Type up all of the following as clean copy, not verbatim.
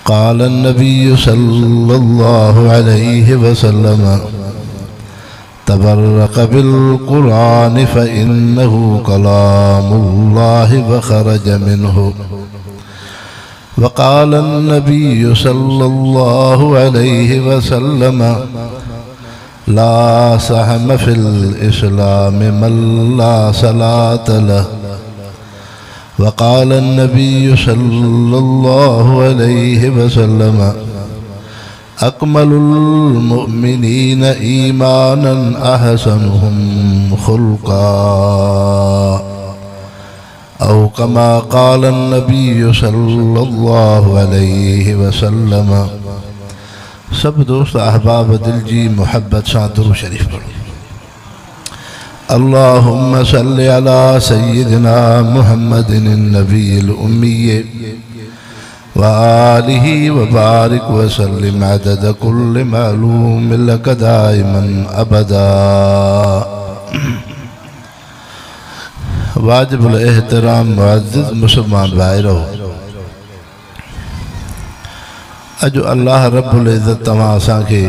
قال النبي صلى الله عليه وسلم تبرك بالقرآن فإنه كلام الله وخرج منه. وقال النبي صلى الله عليه وسلم لا سهم في الإسلام من لا صلاة له. وقال النبي صلى الله عليه وسلم أكمل المؤمنين إيمانا أحسنهم خلقا، أو كما قال النبي صلى الله عليه وسلم. सब दोस्त अहबाब दिल जी मोहब्बत सां दुरूद शरीफ पढ़ो। अल्लाहुम्मा सल्लि अला सय्यिदिना मुहम्मदिन नबील उम्मी व आलिहि व बारिक व सल्लिम अदद कुल्लि मालूम लक दाइमन अबदा। वाजिबुल एहतराम मुअज़्ज़िज़ मुसलमान भाइरो, अज अल्लाह रब्बुल इज़्ज़त तव्हां असांखे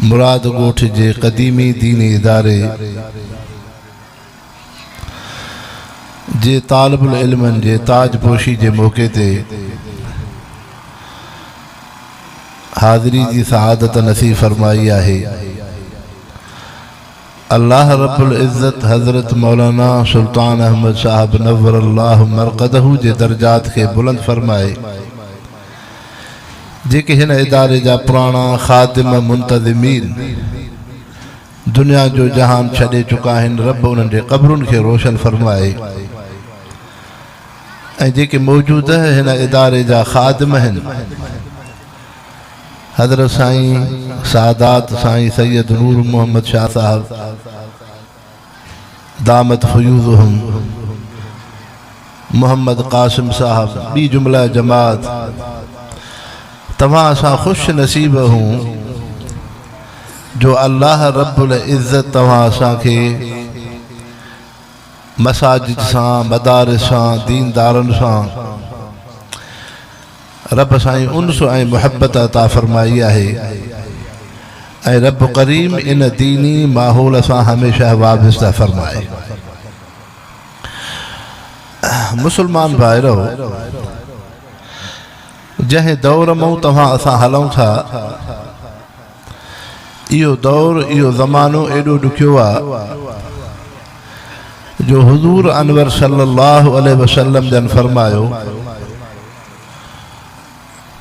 मुराद ॻोठ जे क़दीमी दीनी इदारे जे तालिबुल इल्मनि जे ताजपोशी जे मौक़े ते हाज़िरी जी सआदत नसीब फरमाई आहे। अल्लाह रब्बुल इज़्ज़त हज़रत मौलाना सुल्तान अहमद साहब नव्वरल्लाहु मरक़दहू जे दर्जात खे बुलंद फरमाए, जेके हिन इदारे जा पुराणा ख़ादिम मुंतज़िमीन दुनिया जो जहान छॾे चुका आहिनि। रब उन्हनि जे क़ब्रुनि खे रोशन फरमाए ऐं जेके मौजूदु हिन इदारे जा ख़ादिम आहिनि, हज़रत साईं सादात साईं सैयद नूर मोहम्मद शाह साहब दामत फयूज़ुहुम, मोहम्मद कासिम साहब, ॿी जुमला जमात, तव्हां असां ख़ुश नसीब हूं जो अल्लाह रब्बुल इज़्ज़त तव्हां असांखे मसाजिद सां, मदारिस सां, दीनदारनि सां रब साईं उन्स ऐं मुहब्बत अता फरमाई आहे ऐं रब करीम इन दीनी माहौल सां हमेशह वाबस्ता फरमाए। मुसलमान भाइरो, जंहिं दौर मां तव्हां असां हलूं था, इहो दौर, इहो ज़मानो एॾो ॾुखियो आहे जो हुज़ूर अनवर सल्लल्लाहु अलैहि वसल्लम जन फरमायो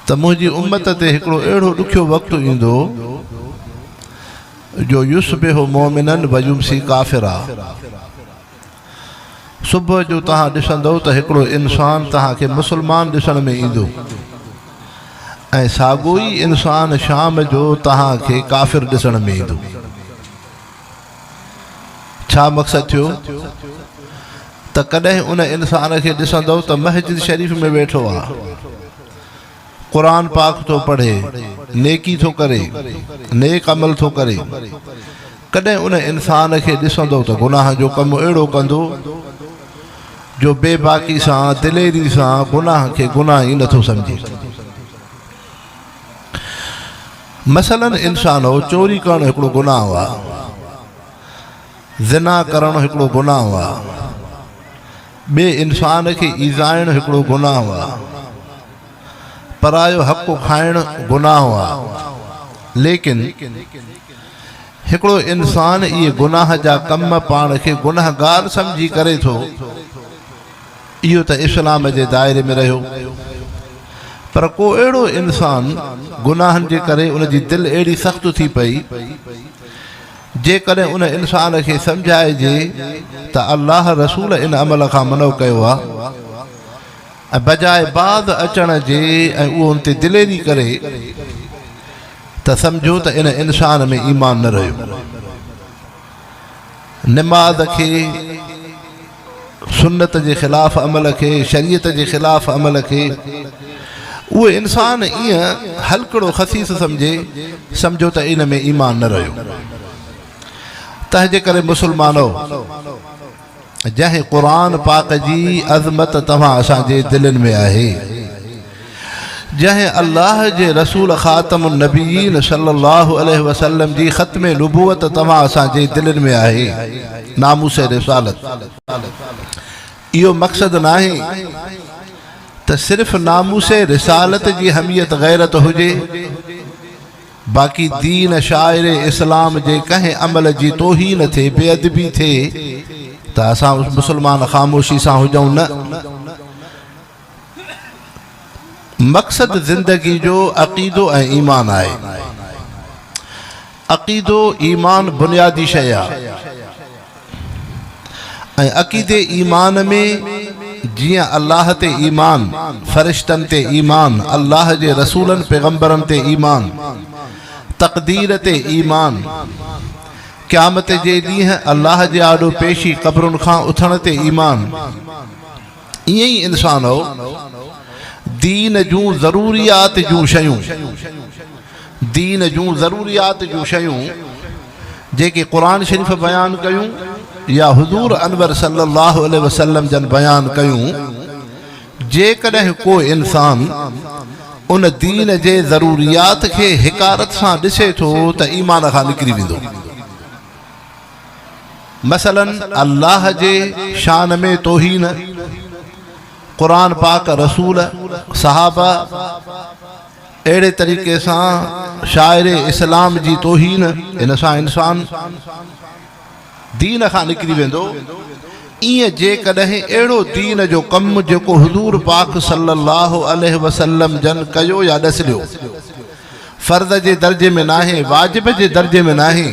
त मुंहिंजी उम्मत ते हिकिड़ो अहिड़ो ॾुखियो वक़्तु ईंदो जो युस्बिहु मोमिनन व युमसी काफ़िरा। सुबुह जो तव्हां ॾिसंदव त हिकिड़ो इंसान तव्हांखे मुसलमान ॾिसण में ईंदो ऐं साॻियो ई इंसान शाम जो तव्हांखे काफ़िर ॾिसण में ईंदो। छा मक़सदु थियो त कॾहिं उन इंसान खे ॾिसंदव त मस्जिद शरीफ़ में वेठो आहे, क़ुरान पाक थो पढ़े, नेकी थो करे, नेक अमल थो करे। कॾहिं उन इंसान खे ॾिसंदव त गुनाह जो कमु अहिड़ो कंदो जो बेबाकी सां, दिलेरी सां गुनाह खे गुनाह ई नथो सम्झे। मसलन इंसान हो, चोरी करणु हिकिड़ो गुनाह हुआ, ज़िना करणु हिकिड़ो गुनाह हुआ, ॿिए इंसान खे ईज़ाइणु हिकिड़ो गुनाह हुआ, परायो हक़ खाइणु गुनाह हुआ। लेकिन हिकिड़ो इंसान इहे गुनाह जा कम पाण खे गुनाहगार सम्झी करे थो, इहो त इस्लाम जे दायरे में रहियो। पर को अहिड़ो इंसान गुनाहनि जे करे उनजी दिलि अहिड़ी सख़्तु थी पई, जेकॾहिं उन इंसान खे सम्झाइजे त अल्लाह रसूल इन अमल खां मनो कयो आहे ऐं बजाए बाद अचण जे ऐं उहो उन ते दिलेरी करे, त सम्झो त इन इंसान में ईमान न रहियो। निमाज़ खे, सुन्नत जे ख़िलाफ़ अमल खे, शरीयत जे ख़िलाफ़ अमल खे उहो इंसान ईअं हलकड़ो ख़सीस सम्झो त इन में ईमान न रहियो। तंहिंजे करे मुसलमानो, जंहिं क़ुरान पाक जी अज़मत तव्हां असांजे दिलनि में आहे, जंहिं अल्लाह जे रसूल ख़ातमुन नबीयीन सल्लल्लाहु अलैहि वसल्लम जी ख़त्म नबूवत तव्हां असांजे दिलनि में आहे, नामूस रिसालत। इहो मक़सदु नाहे त सिर्फ़ नामूस रिसालत जी हमियत गैरत हुजे, बाक़ी दीन शाइर इस्लाम जे कंहिं अमल जी तोहीन थे, बेअदबी थे त असां मुसलमान ख़ामोशी सां हुजूं न। मक़सद ज़िंदगी जो अक़ीदो ऐं ईमान आहे। अक़ीदो ईमान बुनियादी शइ आहे ऐं अक़ीदे ईमान में जियां अल्लाह ते ईमान, फ़रिश्तनि ते ईमान, अल्लाह जे रसूलनि पैगंबरनि ते ईमान, तक़दीर ते ईमान, क़यामत जे ॾींहुं अल्लाह जे आॾो पेशी क़ब्रुनि खां उथण ते ईमान, ईअं ई इंसान हो दीन जूं ज़रूरियात जूं शयूं, दीन जूं ज़रूरियात जूं शयूं जेके क़ुरान शरीफ़ बयान कयूं या हुज़ूर अनवर सल्लल्लाहु अलैहि वसल्लम जन बयान कयूं, जेकॾहिं को इंसान उन दीन जे ज़रूरियात खे हिकारत सां ॾिसे थो त ईमान खां निकिरी वेंदो। मसलन अल्लाह जे शान में तौहीन, क़ुरान पाक, रसूल, सहाबा, अहिड़े तरीक़े सां शाइर इस्लाम जी तौहीन, इन सां इंसान दीन खां निकिरी वेंदो। ईअं जेकॾहिं अहिड़ो दीन जो कमु जेको हुज़ूर पाक सल्लल्लाहु अलैहि वसल्लम जन कयो या ॾसियो, फ़र्ज़ जे दर्जे में नाहे, वाजिब जे दर्जे में नाहे,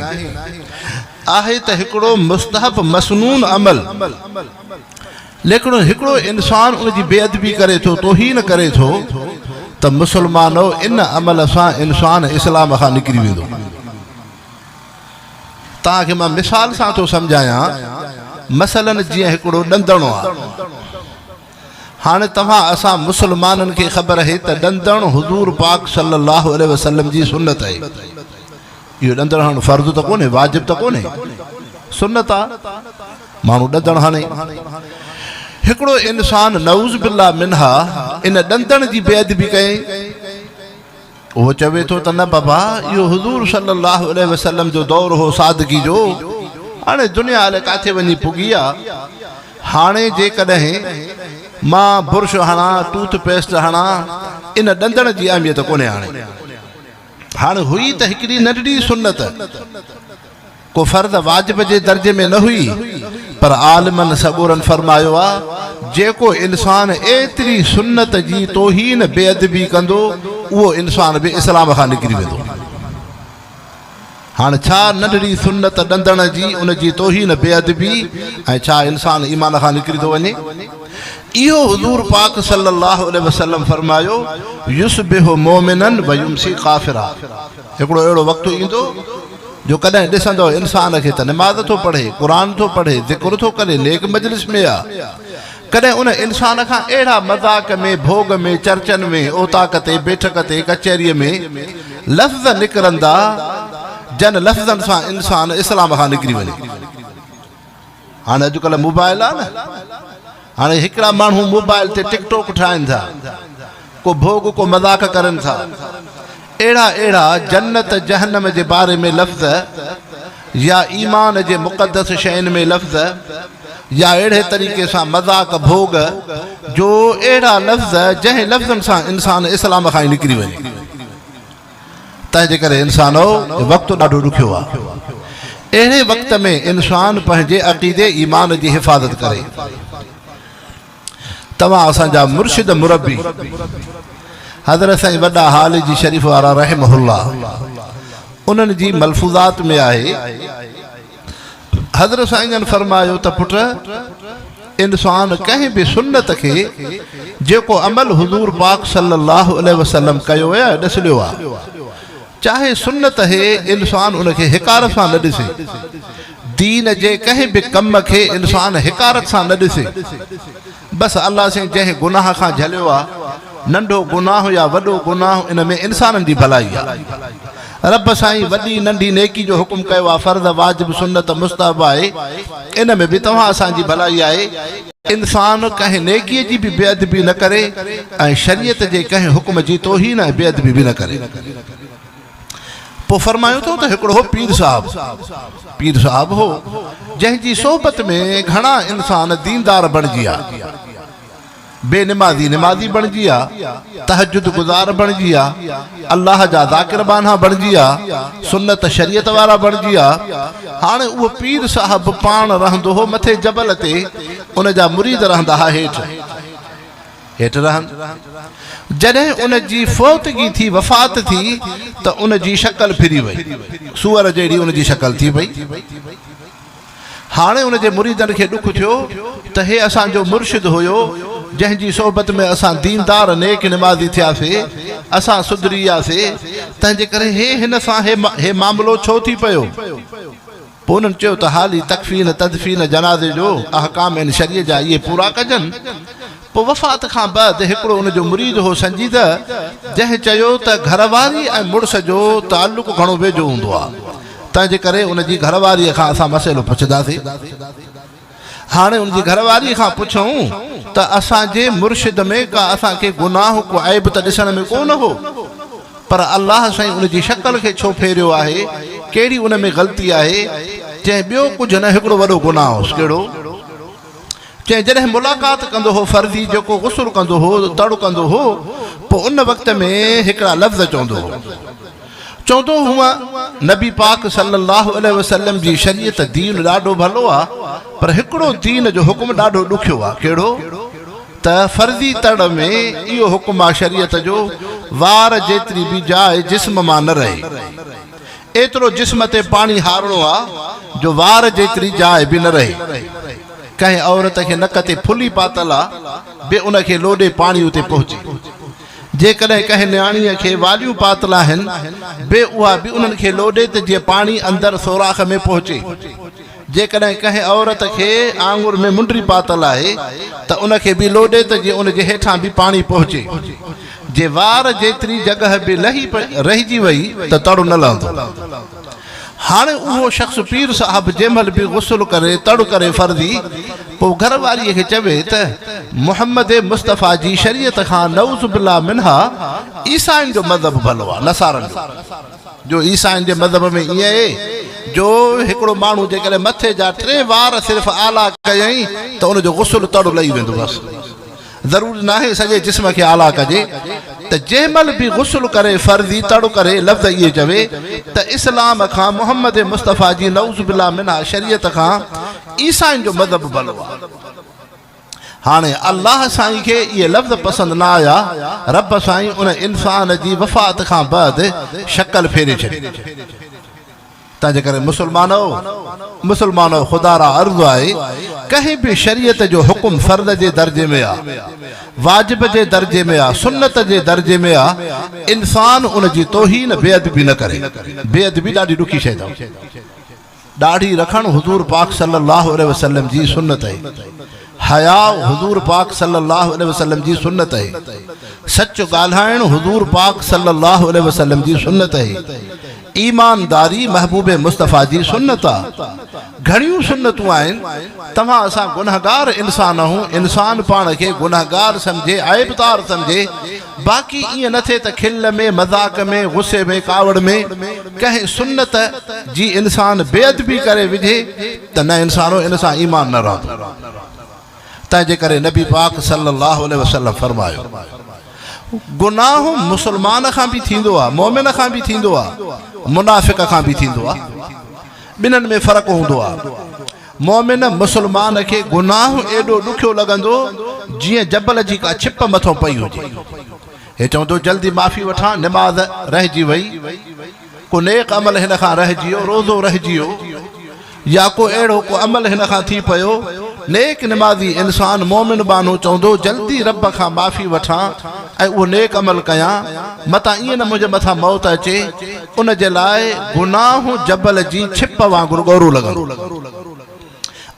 आहे त हिकिड़ो मुस्तहब मसनून अमल, लेकिन हिकिड़ो इंसान उन जी बेअदबी करे थो, तौहीन करे थो, त मुसलमानो इन अमल सां इंसान इस्लाम खां निकिरी वेंदो। तव्हांखे मां मिसाल सां थो सम्झायां। मसलन जीअं हिकिड़ो ॾंदणो आहे, हाणे तव्हां असां मुसलमाननि खे ख़बर आहे त ॾंदण हुज़ूर पाक सल्लल्लाहु अलैहि वसल्लम जी सुन्नत आहे। इहो ॾंदण हणणु फ़र्ज़ु त कोन्हे, वाजिब त कोन्हे, सुन्नत आहे। माण्हू ॾंदण हणे, हिकिड़ो इंसान नऊज़ बिल्लाह मिन्हा इन ॾंदण जी बेअदबी कए, उहो चवे थो त न बाबा, इहो हुज़ूर सल्लल्लाहु अलैहि वसल्लम जो दौर हो सादगी जो, हाणे दुनिया हले किथे वञी पुगी आहे। हाणे जेकॾहिं मां बुर्श हणा, टूथपेस्ट हणा, इन ॾंदण जी अहमियत कोन्हे। हाणे हुई त हिकिड़ी नंढड़ी सुन्नत, को फ़र्ज़ वाजिब जे दर्जे में न हुई, पर आलिमनि सॻोरनि फरमायो आहे जेको इंसान एतिरी सुन्नत जी तौहीन बेअदबी कंदो, उहो इंसान बि इस्लाम खां निकिरी वेंदो। हाणे छा नंढड़ी सुन्नत ॾंदण जी, उन जी तौहीन बेअदबी, ऐं छा इंसान ईमान खां निकिरी थो वञे। इहो हुज़ूर पाक सल्लल्लाहु अलैहि वसल्लम फरमायो, युस्बिहु मोमिनन व युमसी काफ़िरा। हिकिड़ो अहिड़ो वक़्तु ईंदो जो कॾहिं ॾिसंदो इंसान खे त नमाज़ थो पढ़े, क़ुरान थो पढ़े, ज़िक्र थो करे, नेक मजलिस में आहे, कॾहिं उन इंसान खां अहिड़ा मज़ाक में, भोग में, चर्चनि में, ओताक ते, बैठक ते, कचहरीअ में लफ़्ज़ निकिरंदा जन लफ़्ज़नि सां इंसान इस्लाम खां निकिरी वञे। हाणे अॼुकल्ह मोबाइल आहे न, हाणे हिकिड़ा माण्हू मोबाइल ते टिकटॉक ठाहिनि था, को भोग, को मज़ाक करनि था। अहिड़ा अहिड़ा जन्नत जहन्नम जे बारे में लफ़्ज़ या ईमान जे मुक़दस शयुनि में लफ़्ज़ या अहिड़े तरीक़े सां मज़ाक, भोग जो अहिड़ा लफ़्ज़ जंहिं लफ़्ज़नि सां इंसान इस्लाम खां ई निकिरी वञे। तंहिंजे करे इंसानो वक़्तु ॾाढो ॾुखियो आहे। अहिड़े वक़्त में इंसान पंहिंजे अक़ीदे ईमान जी हिफ़ाज़त करे। तव्हां असांजा मुर्शिद मुरबी हज़रत साईं वॾा हाल जी शरीफ़ वारा रहमहुल्लाह, उन्हनि जी मलफ़ूज़ात में आहे, हज़रत साईं जन फरमायो त पुट, इंसान कंहिं बि सुन्नत खे जेको अमल हुज़ूर पाक सल्लल्लाहु अलैहि वसल्लम कयो या ॾसियो आहे, चाहे सुन्नत है, इंसान उनखे हिकारत सां न ॾिसे। दीन जे कंहिं बि कम खे इंसान हिकारत सां न ॾिसे। बसि अल्लाह साईं जंहिं गुनाह खां झलियो आहे, नंढो गुनाह या वॾो गुनाह, इन में इंसाननि जी भलाई आहे। रब साईं वॾी नंढी नेकी जो हुकुम कयो आहे, फर्ज़ वाजिब सुन्नत मुस्तहब आहे। इन में बि तव्हां असांजी भलाई आहे, इंसान कंहिं नेकीअ जी बि बेअदबी न करे ऐं शरीयत जे कंहिं हुकुम जी तौहीन ऐं बेअदबी बि न करे। पोइ फरमायो थो त हिकिड़ो पीर साहब हो जंहिंजी सोबत में घणा इंसान दीनदार बणिजी विया, बेनिमाज़ी निमाज़ी बणिजी विया, तहजुद गुज़ार बणिजी विया, अल्लाह जा ज़ाकिर बाना बणिजी विया, सुन्नत शरीयत वारा बणिजी विया। हाणे उहो पीर साहब पाण रहंदो हो मथे जबल ते, उन जा मुरीद रहंदा हुआ हेठि रहनि। जॾहिं उन जी फौतगी थी, वफ़ात थी, त उन जी शक्ल फिरी वई, सूअर जहिड़ी उन जी शक्ल थी वई। हाणे उन जे मुरीदनि खे ॾुख थियो त हे असांजो मुर्शिद हुयो, जंहिंजी सोबत में असां दीनदार नेक निमाज़ी थियासीं, असां सुधरी वियासीं, तंहिंजे करे हिन सां हे मामिलो छो थी पियो? पोइ उन्हनि चयो त हाली तकफ़ीन तदफ़ीन जनाज़े जो अहकाम आहिनि शरीअ जा, इहे पूरा कजनि। पोइ वफ़ात खां बाद हिकिड़ो उनजो मुरीद हो संजीदा, जंहिं चयो त घरवारी ऐं मुड़ुस जो ताल्लुक़ घणो वेझो हूंदो आहे, तंहिंजे करे उनजी घरवारीअ खां असां मसइलो पुछंदासीं। हाणे उनजी घरवारीअ खां पुछूं त असांजे मुर्शिद में का असांखे गुनाह को ऐब त ॾिसण में कोन हो, पर अल्लाह साईं उनजी शक्ल खे छो फेरियो आहे, कहिड़ी उन में ग़लती आहे? चई ॿियो कुझु न, हिकिड़ो वॾो गुनाह हुउसि। कहिड़ो? चई जॾहिं मुलाक़ात कंदो हो फर्ज़ी, जेको गुस्ल कंदो हो, तड़ कंदो हो, पोइ उन वक़्त में हिकिड़ा लफ़्ज़ चवंदो हुआ, नबी पाक सल्लल्लाहु अलैहि वसल्लम जी शरीयत दीन ॾाढो भलो आहे, पर हिकिड़ो दीन जो हुकुम ॾाढो ॾुखियो आहे। कहिड़ो? त फर्ज़ी तड़ में इहो हुकुम आहे शरीयत जो, वार जेतिरी बि जाइ जिस्म मां न रहे, एतिरो जिस्म ते पाणी हारणो आहे जो वार जेतिरी जाइ बि न रहे। कंहिं औरत खे नक ते फुली पातल आहे, बि उनखे लोॾे पाणी उते पहुचे। जेकॾहिं कंहिं नियाणीअ खे वालियूं पातल आहिनि, बे उहा बि उन्हनि खे लोॾे त जीअं पाणी अंदरि सोराख़ में पहुचे। जेकॾहिं कंहिं औरत खे आंगुर में मुंडी पातल आहे, त उनखे बि लोॾे त जीअं उनजे हेठां बि पाणी पहुचे। जे वार जेतिरी जगह बि रहिजी वई त तड़ न लहंदो। हाणे उहो शख़्स पीर साहब जंहिंमहिल बि गुस्ल करे, तड़ करे फर्ज़ी, पोइ घरवारीअ खे चवे त मुहम्मद मुस्तफ़ा जी शरीयत खां नऊज़ बिल्लाह मिन्हा ईसाइन जो मज़हब भलो आहे, नसारनि जो। ईसाइन जे मज़हब में ईअं आहे जो हिकिड़ो माण्हू जेकॾहिं मथे जा 3 वार सिर्फ़ु आला कयई त उनजो गुस्ल तड़ लही वेंदो। बसि ज़रूरी न आहे सॼे जिस्म खे आला कजे। त जंहिंमहिल बि गुस्ल करे फर्ज़ी तड़ करे लफ़्ज़ इहे चवे त इस्लाम खां, मुहम्मद मुस्तफ़ा जी नऊज़ बिल्लाह मिन्हा शरीयत खां ईसाइन जो मज़हब भलो आहे। हाणे अल्लाह साईं खे इहे लफ़्ज़ पसंदि न आया, रब साईं उन इंसान जी वफ़ात खां बाद शक्ल फेरे छॾी। तंहिंजे करे मुसलमानो ख़ुदा रा अर्ज़ु आहे, कंहिं बि शरीयत जो हुकुम फर्ज़ जे दर्जे में आहे, वाजिब जे दर्जे में आहे, सुन्नत जे दर्जे में आहे, इंसान उन जी तौहीन बेअदबी न करे। बेअदबी ॾाढी ॾुखी शइ अथव। ॾाढी रखणु हुज़ूर पाक सल्लल्लाहु अलैहि वसल्लम जी सुन्नत आहे। हया हुज़ूर पाक सल्लल्लाहु अलैहि वसल्लम जी सुन्नत आहे। सच ॻाल्हाइणु हुज़ूर पाक सल्लल्लाहु अलैहि वसल्लम जी सुन्नत आहे। ईमानदारी महबूब मुस्तफ़ा जी सुन्नत आहे। घणियूं सुन्नतूं आहिनि। तव्हां असां गुनहगार इंसान आहियूं, इंसान पाण खे गुनहगार सम्झे, ऐबदार सम्झे। बाक़ी ईअं न थिए त खिल में, मज़ाक में, गुस्से में, कावड़ में कंहिं सुन्नत जी इंसान बेअदबी करे विझे त न इंसानो इन सां ईमान न रहंदो। तंहिंजे करे नबी पाक सल्लल्लाहु अलैहि वसल्लम फरमायो, गुनाह मुसलमान खां बि थींदो आहे, मोमिन खां बि थींदो आहे, मुनाफ़िक़ खां बि थींदो आहे। ॿिन्हिनि में फ़र्क़ु हूंदो आहे। मोमिन मुसलमान खे गुनाह एॾो ॾुखियो लॻंदो जीअं जबल जी का छिप मथां पई हुजे। हे चवंदो जल्दी माफ़ी वठां, निमाज़ रहिजी वई, को नेक अमल हिन खां रहिजी वियो, रोज़ो रहिजी वियो, या को अहिड़ो को अमल हिन खां थी पियो। नेक निमाज़ी इंसान मोमिन बानो चवंदो जल्दी रब खां माफ़ी वठां ऐं उहो नेक अमल कयां, मतां ईअं न मुंहिंजे मथां मौत अचे। उन जे लाइ गुनाह जबल जी छिप वांगुरु ॻोरो लॻंदो।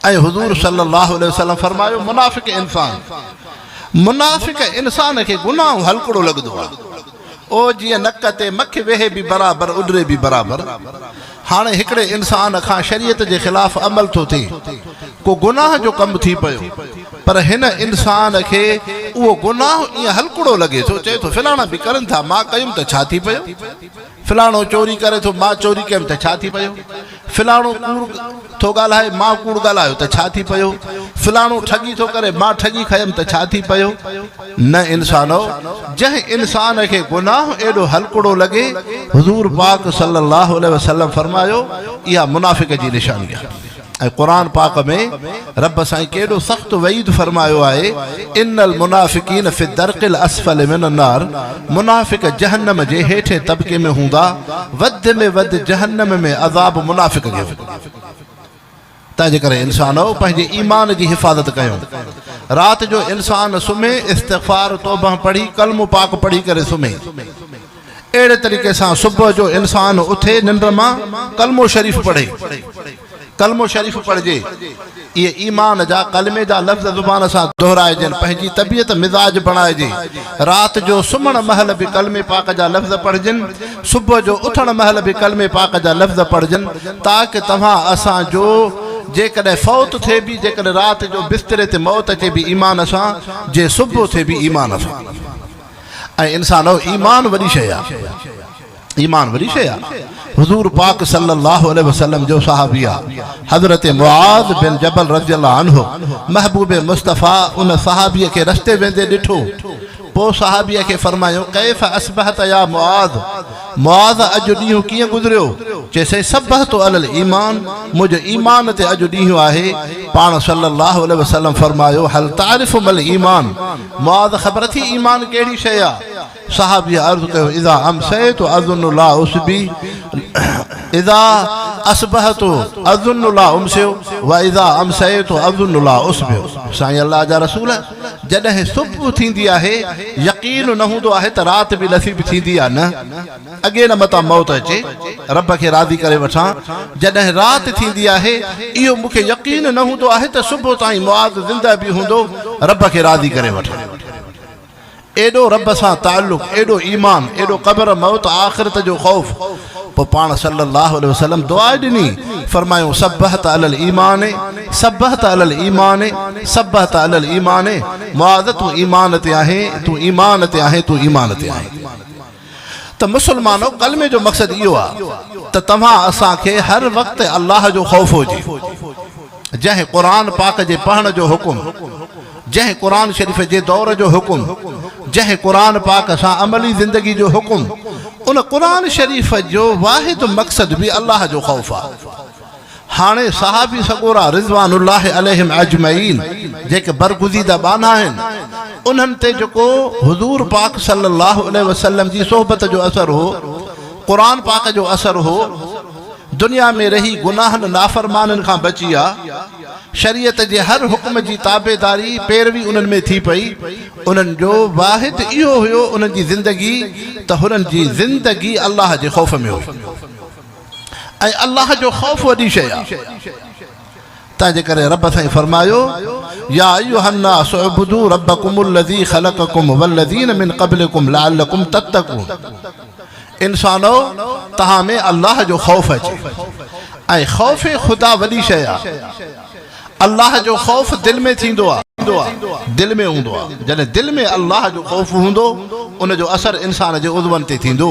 ऐं हुज़ूर सल्लल्लाहु अलैहि वसल्लम फरमायो, मुनाफ़िक़ इंसान खे गुनाह हलकड़ो लॻंदो आहे। ओ जीअं नक ते मखी वेहे बि बराबरि उॾरे बि बराबरि। हाणे हिकिड़े इंसान खां शरीयत जे ख़िलाफ़ अमल थो थिए, को गुनाह जो कमु थी पियो, पर हिन इंसान खे उहो गुनाह ईअं हलकड़ो लॻे थो, चए थो फिलाणा बि करनि था, मां कयुमि त छा थी पियो, फिलाणो चोरी करे थो, मां चोरी कयुमि त छा थी पियो, फिलाणो कूड़ थो ॻाल्हाए, मां कूड़ ॻाल्हायो त छा थी पियो, फिलाणो ठगी थो करे, मां ठगी खयमि त छा थी पियो। न इंसानो, जंहिं इंसान खे गुनाह एॾो हलकड़ो लॻे, हुज़ूर पाक सल्लल्लाहु अलैहि वसल्लम फरमायो इहा मुनाफ़िक़ जी निशानी आहे। ऐं क़ुरान पाक में रब साईं केॾो सख़्तु वईद फरमायो आहे, इन्नल मुनाफ़िक़ीन फ़ी दरकिल अस्फ़ल मिनन नार, मुनाफ़िक़ जहन्नम जे हेठे तबके में हूंदा, वध में वध जहन्नम में अज़ाब मुनाफ़िक़ खे। तंहिंजे करे इंसानो पंहिंजे ईमान जी हिफ़ाज़त कयूं। राति जो इंसान सुम्हे, इस्तिग़फ़ार तौबा पढ़ी, कलमो पाक पढ़ी करे सुम्हे। अहिड़े तरीक़े सां सुबुह जो इंसान उथे निंड मां, कलमो शरीफ़ पढ़े, कलमो शरीफ़ पढ़जे। ये ईमान जा कलमे जा लफ़्ज़ ज़ुबान सां दोहराइजनि, पंहिंजी तबियत मिज़ाज बणाइजे। राति जो सुम्हण महिल बि कलमे पाक जा लफ़्ज़ पढ़जनि, सुबुह जो उथण महिल बि कलमे पाक जा लफ़्ज़ पढ़जनि, ताकि तव्हां असांजो जेकॾहिं फ़ौत थिए बि, जेकॾहिं राति जो बिस्तरे ते मौत अचे बि ईमान सां, जे सुबुह थिए बि ईमान सां। ऐं इंसानो ईमान वॾी शइ आहे, ईमान वॾी शइ आहे। हुज़ूर पाक सल्लल्लाहु अलैहि वसल्लम जो सहाबी आहे हज़रत मुआज़ बिन जबल रज़ियल्लाहु अन्हु, महबूब मुस्तफ़ा उन सहाबीअ खे रस्ते वेंदे ॾिठो, पोइ सहाबीअ खे फरमायो, कैफ़ अस्बहत या मुआज़, मुआज़ अॼु ॾींहुं कीअं गुज़रियो? चइसि सबहतु अलल ईमान, मुंहिंजो ईमान ते अॼु ॾींहुं आहे। पाण सल्लल्लाहु अलैहि वसल्लम फरमायो, हल तारिफ़ु मल ईमान, मुआज़ ख़बर थी ईमान कहिड़ी शइ आहे? सहाबीअ अर्ज़ु कयो, इज़ा अमसैतु अज़ुन्नु ला उसबी, इज़ा अस्बहतु अज़ुन्नु ला उमसियो व इज़ा अमसैतु अज़ुन्नु ला उसबियो। साईं अल्लाह जा रसूल, जॾहिं सुबुह थींदी आहे यकीन न हूंदो आहे त राति बि नसीब थींदी आहे, न अॻे न मतां मौत अचे, रब खे राज़ी करे वठां। जॾहिं राति थींदी आहे इहो मूंखे यकीन न हूंदो आहे त सुबुह ताईं मुआज़ ज़िंदा बि हूंदो, रब खे राज़ी करे वठां। एॾो रब सां ताल्लुक़, एॾो ईमान, एॾो क़ब्र मौत आख़िरत जो ख़ौफ़। पोइ पाण सल्लल्लाहु अलैहि वसल्लम दुआ ॾिनी, फरमायो सबहत अलल ईमाने, सबहत अलल ईमाने, सबहत अलल ईमाने। मुआज़ तूं ईमान ते आहे, तूं ईमान ते आहे, तूं ईमान ते आहे। त मुसलमानो, कलमे जो मक़सदु इहो आहे त तव्हां असांखे हर वक़्तु अल्लाह जो ख़ौफ़ हुजे। जंहिं क़ुरान पाक जे पढ़ण जो हुकुम, जंहिं क़ुरान शरीफ़ जे दौर जो हुकुम, जंहिं क़ुरान पाक सां अमली ज़िंदगी जो हुकुम, उन क़ुरान शरीफ़ जो वाहिद मक़सद बि अल्लाह जो ख़ौफ़ आहे। हाणे सहाबी सगोरा रिज़वानुल्लाहि अलैहिम अजमईन जेके बरगुज़ीदा बाना आहिनि, उन्हनि ते जेको हुज़ूर पाक सल्लल्लाहु अलैहि वसल्लम जी सोहबत जो असर हो, क़ुरान पाक जो असर हो, दुनिया में रही गुनाहनि नाफ़रमाननि खां बची आहे, शरीयत जे हर हुक्म जी ताबेदारी पैरवी उन्हनि में थी पई। उन्हनि जो वाहिद इहो हुयो उन्हनि जी ज़िंदगी, त हुननि जी ज़िंदगी अल्लाह जे ख़ौफ़ में हुई। ऐं अल्लाह जो ख़ौफ़ वॾी शइ आहे। तंहिंजे करे रब साईं फरमायो, या अय्युहन्नास उअ्बुदू रब्बकुमुल्लज़ी ख़लक़कुम वल्लज़ीन मिन क़ब्लिकुम लअल्लकुम तत्तक़ून। इंसानो, तहां में अल्लाह जो ख़ौफ़ अचे। ऐं ख़ौफ़ ख़ुदा वॾी शइ आहे। अल्लाह जो ख़ौफ़ दिलि में थींदो आहे, दिलि में हूंदो आहे। जॾहिं दिलि में अल्लाह जो ख़ौफ़ हूंदो, उन जो असर इंसान जे उज़वनि ते थींदो।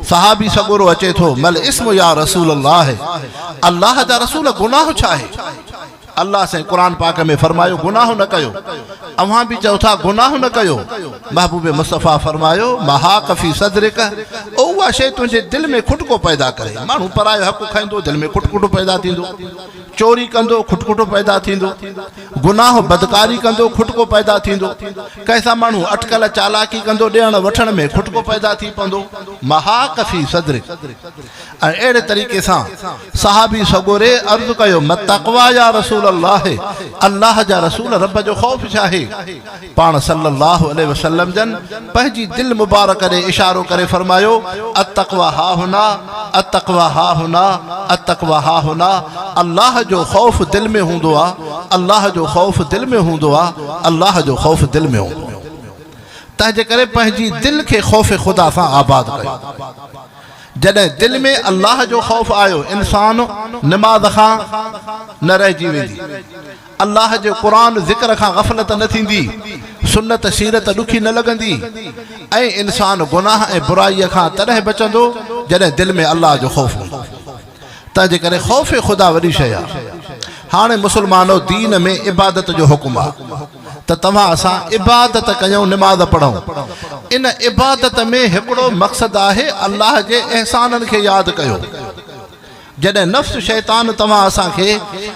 सहाबी सगोरो अचे थो, मल इस्म या रसूल अल्लाह, अल्लाह जा रसूल गुनाह छा आहे? अल्लाह से कुरान पाक में फरमायो गुनाह न कयो। अव्हां भी चओ था गुनाह न कयो। महबूब मुस्तफ़ा फरमायो महाक फी सदरिक, उहा शइ तुंहिंजे दिल में खुटको पैदा करे। माण्हू परायो हक़ खाईंदो, दिल में खुटकुटो पैदा थींदो, चोरी कंदो खुटकुटो पैदा थींदो, गुनाह बदकारी कंदो खुटको पैदा थींदो, कैसा माण्हू अटकल चालाकी कंदो, ॾियण वठण में खुटको पैदा थी पवंदो। महाक फी सदरिक। ऐं अहिड़े तरीक़े सां सहाबी सगोरे अर्ज़ु कयो मत्तक़वा या रसूल अल्लाह, अल्लाह जा रसूल रब जो ख़ौफ़ छा आहे? पाण सल्लल्लाहु अलैहि वसल्लम जन पंहिंजी दिल मुबारक ॾे इशारो करे फरमायो अत्तक़वा हा हुना, अत्तक़वा हा हुना, अत्तक़वा हा हुना। अल्लाह जो ख़ौफ़ दिल में हूंदो आहे, अल्लाह जो ख़ौफ़ दिल में हूंदो आहे, अल्लाह जो ख़ौफ़ दिल में हूंदो आहे। तंहिंजे करे पंहिंजी दिलि खे ख़ौफ़ ख़ुदा सां आबाद कयो। जॾहिं दिलि में अल्लाह जो ख़ौफ़ आयो इंसान निमाज़ खां न रहिजी वेंदी, अल्लाह जो क़ुरान ज़िक्र खां ग़फ़लत न थींदी, सुन्नत सीरत ॾुखी न लॻंदी ऐं इंसान गुनाह ऐं बुराईअ खां तॾहिं बचंदो जॾहिं दिलि में अल्लाह जो ख़ौफ़ हूंदो। तंहिंजे करे ख़ौफ़ ख़ुदा वॾी शइ आहे। हाणे मुस्लमानो दीन में इबादत जो हुकुम आहे त तव्हां असां इबादत कयूं, निमाज़ पढ़ूं। इन इबादत में हिकिड़ो मक़सदु आहे अल्लाह जे अहसाननि खे यादि कयो। जॾहिं नफ़्स शैतान तव्हां असांखे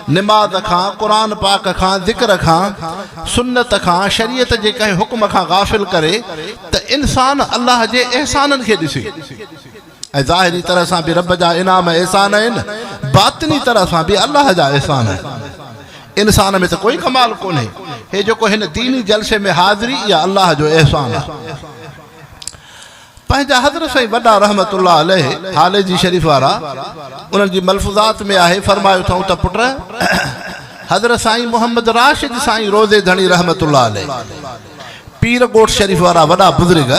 निमाज़ खां, क़ुरान पाक खां, ज़िक्र खां, सुन्नत खां, शरीयत जे कंहिं हुकुम खां गाफ़िल करे त इंसान अल्लाह जे अहसाननि खे ॾिसे। ऐं ज़ाहिरी तरह सां बि रब जा इनाम एहसान आहिनि, बातिनी तरह सां बि अल्लाह जा एहसान आहिनि। इंसान में त कोई कमाल कोन्हे। हे जेको हिन दीनी जलसे में हाज़िरी, इहा अल्लाह जो एहसान आहे। पंहिंजा हज़रत साईं वॾा रहमतुल्लाह अलैह हाले जी शरीफ़ वारा, उन्हनि जी मलफ़ूज़ात में आहे, फरमायो अथऊं त पुट हज़रत साईं मोहम्मद राशिद साईं रोज़े धणी रहमतुल्लाह अलैह पीर ॻोठ शरीफ़ वारा वॾा बुज़ुर्ग,